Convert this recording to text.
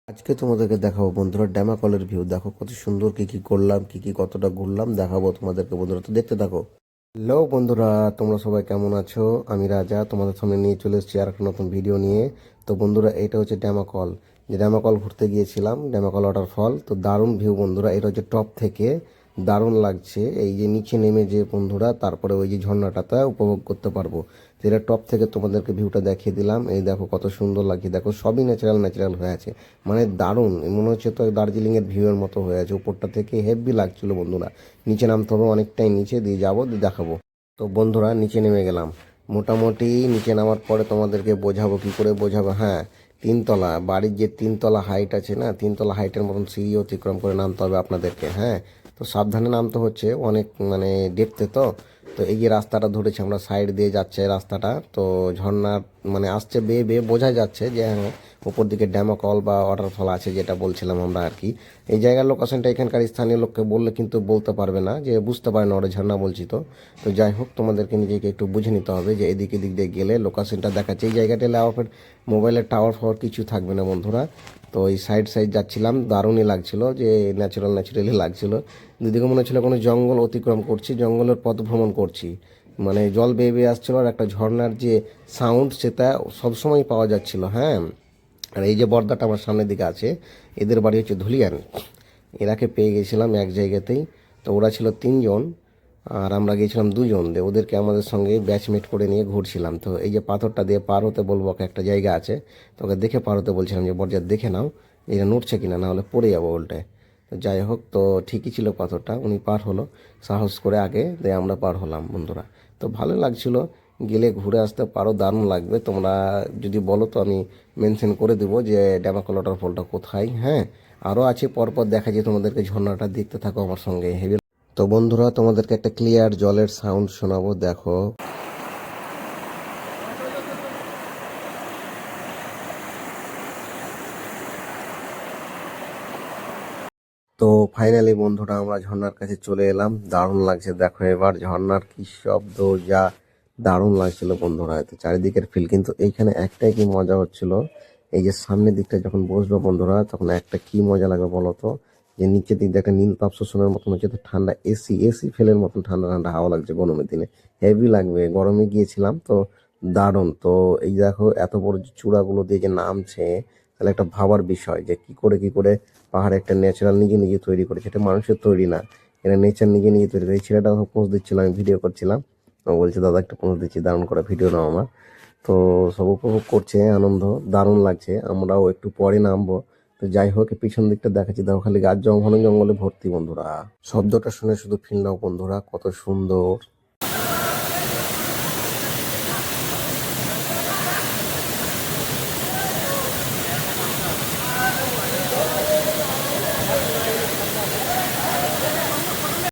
আজকে তোমাদেরকে দেখাবো বন্ধুরা ড্যামা কলের ভিউ। দেখো কত সুন্দর, কি কি করলাম, কি কি কতটা ঘুরলাম দেখাবো তোমাদেরকে বন্ধুরা, তো দেখতে থাকো। হ্যালো বন্ধুরা, তোমরা সবাই কেমন আছো? আমি রাজা তোমাদের সামনে নিয়ে চলে এসেছি আর একটা নতুন ভিডিও নিয়ে। তো বন্ধুরা, এটা হচ্ছে ড্যামা কল। যে ড্যামা কল ঘুরতে গিয়েছিলাম, ড্যামা কল ওয়াটারফল। তো দারুণ ভিউ বন্ধুরা, এটা হচ্ছে টপ থেকে দারুণ লাগছে। এই যে নিচে নেমে যে বন্ধুরা তারপরে ওই যে ঝর্ণাটাতে উপভোগ করতে পারবো। তো এটা টপ থেকে তোমাদেরকে ভিউটা দেখিয়ে দিলাম। এই দেখো কত সুন্দর লাগছে, দেখো সবই ন্যাচারাল ন্যাচারাল হয়ে আছে, মানে দারুণ। মনে হচ্ছে তো দার্জিলিংয়ের ভিউয়ের মতো হয়ে আছে। উপরটা থেকে হেভি লাগছিল বন্ধুরা। নিচে নামতে হবে, অনেকটাই নিচে দিয়ে যাবো, দিয়ে দেখাবো। তো বন্ধুরা নিচে নেমে গেলাম। মোটামুটি নিচে নামার পরে তোমাদেরকে বোঝাবো, কি করে বোঝাবো, হ্যাঁ, তিনতলা বাড়ির যে তিনতলা হাইট আছে না, তিনতলা হাইটের মতন সিঁড়ি অতিক্রম করে নামতে হবে আপনাদেরকে। হ্যাঁ, তো সাবধানে নামতে হচ্ছে, অনেক মানে ডেপতে। তো তো এই যে রাস্তাটা ধরেছি আমরা, সাইড দিয়ে যাচ্ছে রাস্তাটা, তো ঝর্ণার মানে আসছে বেয়ে বেয়ে, বোঝা যাচ্ছে যে হ্যাঁ উপর দিকে ড্যামাকল বা ওয়াটারফল আছে, যেটা বলছিলাম আমরা আর কি। এই জায়গার লোকেশনটা এখানকার স্থানীয় লোককে বললে কিন্তু বলতে পারবে না, যে বুঝতে পারে না ওরা ঝর্ণা বলছি। তো তো যাই হোক, তোমাদেরকে নিজেকে একটু বুঝে নিতে হবে যে এদিক এদিক দিয়ে গেলে লোকেশনটা দেখাচ্ছে। এই জায়গাটা এলে মোবাইলের টাওয়ার ফাওয়ার কিছু থাকবে না বন্ধুরা। তো এই সাইড সাইড যাচ্ছিলাম, দারুণই লাগছিল, যে ন্যাচারালি লাগছিল। দুদিকে মনে হচ্ছিল কোনো জঙ্গল অতিক্রম করছি, জঙ্গলের পথ ভ্রমণ করছি। মানে জল বেয়ে বেয়ে আসছিল, আর একটা ঝর্ণার যে সাউন্ড সেটা সবসময় পাওয়া যাচ্ছিল। হ্যাঁ, আর এই যে বর্দাটা আমার সামনের দিকে আছে, এদের বাড়ি হচ্ছে ধুলিয়ান। এরাকে পেয়ে গেছিলাম এক জায়গাতেই। তো ওরা ছিল তিনজন আর আমরা গিয়েছিলাম দুজন, দিয়ে ওদেরকে আমাদের সঙ্গে ব্যাচমেট করে নিয়ে ঘুরছিলাম। তো এই যে পাথরটা দিয়ে পার হতে বলবো, ওকে একটা জায়গা আছে, তোকে দেখে পার হতে বলছিলাম, যে বর্জার দেখে নাও এটা নড়ছে কিনা, না হলে পড়ে যাবো উল্টে। তো যাই হোক, তো ঠিকই ছিল পাথরটা, উনি পার হলো সাহস করে আগে, দিয়ে আমরা পার হলাম বন্ধুরা। তো ভালো লাগছিল। গেলে ঘুরে আসতে পারো, দারুণ লাগবে। তোমরা যদি বলো তো আমি মেনশন করে দেবো যে ড্যামাকল ওয়াটারফলটা কোথায়। হ্যাঁ, আরও আছে, পরপর দেখা যায় তোমাদেরকে, ঝর্ণাটা দেখতে থাকো আমার সঙ্গে হেভি। তো বন্ধুরা, তোমাদেরকে একটা ক্লিয়ার জলের সাউন্ড শোনাবো, দেখো। তো ফাইনালি বন্ধুরা আমরা ঝর্ণার কাছে চলে এলাম, দারুণ লাগছে। দেখো এবার ঝর্ণার কি শব্দ, যা দারুণ লাগছিল বন্ধুরা। তো চারিদিকের ফিল কিন্তু এইখানে একটাই কি মজা হচ্ছিল, এই যে সামনের দিকটা যখন বসবো বন্ধুরা, তখন একটা কি মজা লাগবে বলো তো, যে নিচের দিক দিয়ে একটা নীল তাপ শোষণের মতন হচ্ছে, তো ঠান্ডা এসি এসি ফেলের মতন ঠান্ডা ঠান্ডা হাওয়া লাগছে গরমের দিনে, হেভি লাগবে। গরমে গিয়েছিলাম তো দারুণ। তো এই দেখো এত বড় যে চূড়াগুলো দিয়ে যে নামছে, তাহলে একটা ভাবার বিষয় যে কি করে পাহাড় একটা ন্যাচারাল নিজে নিজে তৈরি করেছে, এটা মানুষের তৈরি না, এটা নেচার নিজে নিজে তৈরি করে। এই ছেলেটা পোঁছ দিচ্ছিল, আমি ভিডিও করছিলাম, ও বলছে দাদা একটা পোঁছ দিচ্ছি, দারুণ করে ভিডিও নাও আমার। তো সব উপভোগ করছে, আনন্দ, দারুণ লাগছে। আমরাও একটু পরে নামবো। তো যাই হোক, পিছন দিকটা দেখাচ্ছি, দেখো খালি গাছ, ঘন জঙ্গলে ভর্তি বন্ধুরা। শব্দটা শুনে শুধু ফিল নাও বন্ধুরা, কত সুন্দর।